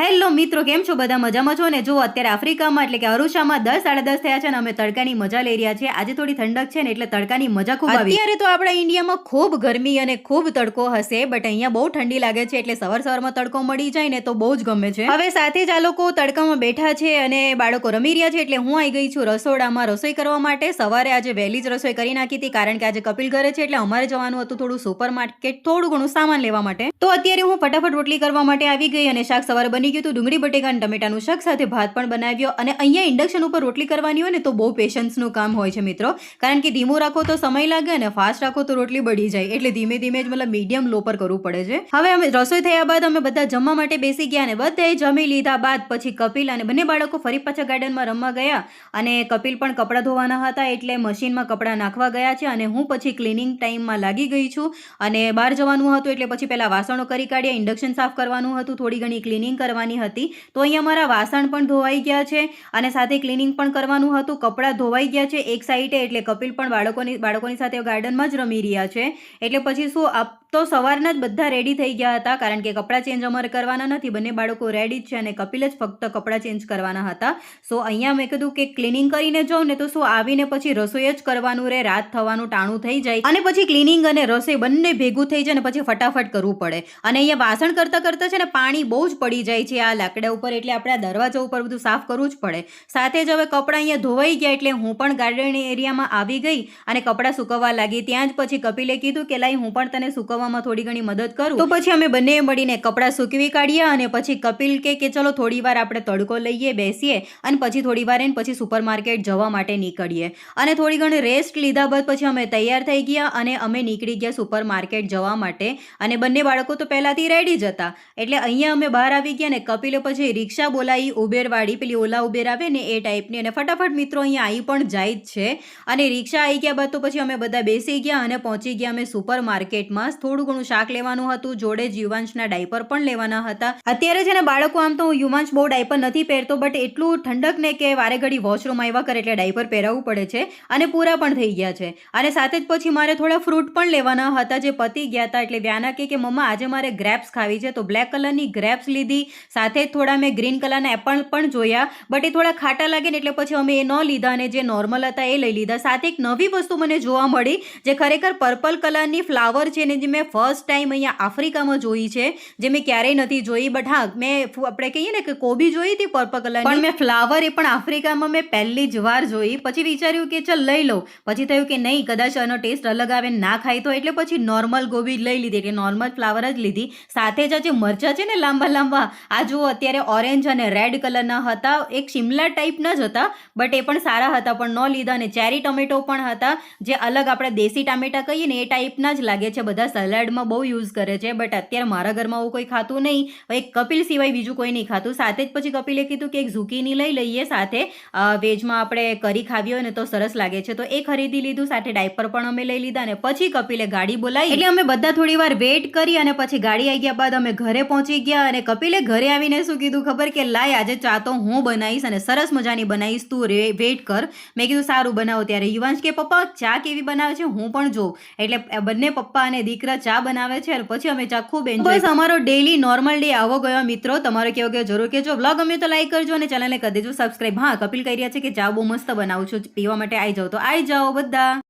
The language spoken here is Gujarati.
હેલો મિત્રો, કેમ છો? બધા મજામાં છો ને? જો અત્યારે આફ્રિકામાં એટલે કે અરુષામાં 10-10:30 થયા છે ને અમે તડકાની મજા લઈ રહ્યા છીએ. આજે થોડી ઠંડક છે ને એટલે તડકાની મજા ખૂબ આવી. અત્યારે તો આપણા ઇન્ડિયામાં ખૂબ ગરમી અને ખૂબ તડકો હશે, બટ અહીંયા બહુ ઠંડી લાગે છે એટલે સવારમાં તડકો મળી જાય ને તો બહુ જ ગમે છે. હવે સાથે જ આ લોકો તડકામાં બેઠા છે અને બાળકો રમી રહ્યા છે એટલે હું આવી ગઈ છું રસોડામાં રસોઈ કરવા માટે. સવારે આજે વહેલી જ રસોઈ કરી નાખી હતી કારણ કે આજે કપિલ ઘરે છે એટલે અમારે જવાનું હતું થોડું સુપર માર્કેટ, થોડું ઘણું સામાન લેવા માટે. તો અત્યારે હું ફટાફટ રોટલી કરવા માટે આવી ગઈ અને શાક સવારે બની ગયું હતું, ડુંગળી બટેકા અને ટમેટાનું શાક સાથે ભાત પણ બનાવ્યો. અને અહીંયા ઇન્ડક્શન ઉપર રોટલી કરવાની હોય ને તો બહુ પેશન્સનું કામ હોય છે મિત્રો, કારણ કે ધીમું રાખો તો સમય લાગે અને ફાસ્ટ રાખો તો રોટલી બળી જાય, એટલે ધીમે ધીમે જ મતલબ મીડિયમ લો પર કરવું પડે છે. હવે અમે રસોઈ થયા બાદ અમે બધા જમવા માટે બેસી ગયા અને બધાએ જમી લીધા બાદ પછી કપિલ અને બંને બાળકો ફરી પાછા ગાર્ડનમાં રમવા ગયા અને કપિલ પણ કપડાં ધોવાના હતા એટલે મશીનમાં કપડાં નાખવા ગયા છે અને હું પછી ક્લિનિંગ ટાઈમમાં લાગી ગઈ છું. અને બહાર જવાનું હતું એટલે પછી પહેલાં વાસણો કરી કાઢ્યા, ઇન્ડક્શન સાફ કરવાનું હતું, થોડી ઘણી ક્લિનિંગ કરવાની હતી. તો અહીંયા મારા વાસણ પણ ધોવાઈ ગયા છે અને સાથે ક્લિનિંગ પણ કરવાનું હતું. કપડાં ધોવાઈ ગયા છે એક સાઈડે એટલે કપિલ પણ બાળકોની સાથે ગાર્ડનમાં જ રમી રહ્યા છે. એટલે પછી શું તો સવારના જ બધા રેડી થઈ ગયા હતા કારણ કે કપડાં ચેન્જ અમારે કરવાના નથી, બંને બાળકો રેડી જ છે અને કપિલ જ ફક્ત કપડાં ચેન્જ કરવાના હતા. સો અહીંયા મેં કીધું કે ક્લિનિંગ કરીને જાઉં ને તો શું આવીને પછી રસોઈ જ કરવાનું રહે, રાત થવાનું ટાણું થઈ જાય અને પછી ક્લિનિંગ અને રસોઈ બંને ભેગું થઈ જાય અને પછી ફટાફટ કરવું પડે. અને અહીંયા વાસણ કરતાં કરતાં છે ને પાણી બહુ જ પડી જાય છે આ લાકડા ઉપર, એટલે આપણે આ દરવાજા ઉપર બધું સાફ કરવું જ પડે. સાથે જ હવે કપડાં અહીંયા ધોવાઈ ગયા એટલે હું પણ ગાર્ડન એરિયામાં આવી ગઈ અને કપડાં સુકવવા લાગી. ત્યાં જ પછી કપિલે કીધું કે લાઈ હું પણ તને સુકવવામાં થોડી ઘણી મદદ કરું. તો પછી અમે બંને મળીને કપડાં સૂકવી કાઢ્યા અને પછી કપિલ કે ચલો થોડી વાર આપણે તડકો લઈએ, બેસીએ અને પછી થોડી વાર એને પછી સુપર માર્કેટ જવા માટે નીકળીએ. અને થોડી ઘણી રેસ્ટ લીધા બાદ પછી અમે તૈયાર થઈ ગયા અને અમે નીકળી ગયા સુપર માર્કેટ જવા માટે. અને બંને બાળકો તો પહેલાંથી રેડી જ હતા એટલે અહીંયા અમે બહાર આવી ગયા ને કપિલે પછી રિક્ષા બોલાવી, ઉબેરવાળી, પેલી ઓલા ઉબેર આવે ને એ ટાઈપની, અને ફટાફટ મિત્રો અહીંયા આવી પણ જાય જ છે. અને રિક્ષા આવી ગયા બાદ તો પછી અમે બધા બેસી ગયા અને પહોંચી ગયા અમે સુપર માર્કેટમાં. થોડું ઘણું શાક લેવાનું હતું, જોડે જ યુવાંશના ડાયપર પણ લેવાના હતા. અત્યારે છે ને બાળકો, આમ તો યુવાંશ બહુ ડાયપર નથી પહેરતો, બટ એટલું ઠંડક ને કે વારે ઘડી વોશરૂમ આવ્યા કરે એટલે ડાયપર પહેરાવવું પડે છે અને પૂરા પણ થઈ ગયા છે. અને સાથે જ પછી મારે થોડા ફ્રૂટ પણ લેવાના હતા જે પતી ગયા હતા, એટલે વ્યાના કે મમ્મા આજે મારે ગ્રેપ્સ ખાવી છે, તો બ્લેક કલરની ગ્રેપ્સ લીધી. સાથે જ થોડા મેં ગ્રીન કલરના એપલ પણ જોયા, બટ એ થોડા ખાટા લાગે ને એટલે પછી અમે એ ન લીધા અને જે નોર્મલ હતા એ લઈ લીધા. સાથે એક નવી વસ્તુ મને જોવા મળી જે ખરેખર પર્પલ કલરની ફ્લાવર છે ને, જે મેં ફર્સ્ટ ટાઈમ અહીંયા આફ્રિકામાં જોઈ છે, જે મેં ક્યારેય નથી જોઈ. બટ હા, મેં આપણે કહીએ ને કે કોબી જોઈ હતી પર્પલ કલરની, પણ મેં ફ્લાવર એ પણ આફ્રિકામાં મેં પહેલી જ વાર જોઈ. પછી વિચાર્યું કે ચલ લઈ લઉં, પછી થયું કે નહીં કદાચ આનો ટેસ્ટ અલગ આવે ના ખાય તો, એટલે પછી નોર્મલ ગોબી લઈ લીધી, એટલે નોર્મલ ફ્લાવર જ લીધી. સાથે જ આ જે મરચાં છે ને લાંબા લાંબા, આ જુઓ અત્યારે ઓરેન્જ અને રેડ કલરના હતા, એક શિમલા ટાઈપના જ હતા બટ એ પણ સારા હતા પણ ન લીધા. અને ચેરી ટમેટો પણ હતા જે અલગ આપણે દેશી ટામેટા કહીએ ને એ ટાઈપના જ લાગે છે, બધા સલાડમાં બહુ યુઝ કરે છે, બટ અત્યારે મારા ઘરમાં આવું કોઈ ખાતું નહીં, એક કપિલ સિવાય બીજું કોઈ નહીં ખાતું. સાથે જ પછી કપિલે કીધું કે એક ઝુકીની લઈ લઈએ, સાથે વેજમાં આપણે કરી ખાવી હોય ને તો સરસ લાગે છે, તો એ ખરીદી લીધું. સાથે ડાયપર પણ અમે લઈ લીધા અને પછી કપિલે ગાડી બોલાવી એટલે અમે બધા થોડી વાર વેઇટ કરી અને પછી ગાડી આવી ગયા બાદ અમે ઘરે પહોંચી ગયા. અને કપિલે ઘરે આવીને શું કીધું ખબર, કે લાય આજે ચા તો હું બનાવીશ અને સરસ મજાની બનાવીશ, તું વેઇટ કર. મેં કીધું સારું બનાવો. ત્યારે યુવાંશ કે પપ્પા ચા કેવી બનાવે છે હું પણ જોઉં, એટલે બંને પપ્પા અને દીકરા ચા બનાવે છે અને પછી અમે ચા ખૂબ એન્જોય. બસ અમારો ડેલી નોર્મલ ડે આવો ગયો મિત્રો. તમારો કેવો ગયો જરૂર કહેજો. વ્લોગ ગમ્યો તો લાઈક કરજો અને ચેનલને કરી દેજો સબસ્ક્રાઈબ. હા, કપિલ કહી રહ્યા છે કે ચા બહુ મસ્ત બનાવું છું, પીવા માટે આવી જાઓ તો આવી જાઓ બધા.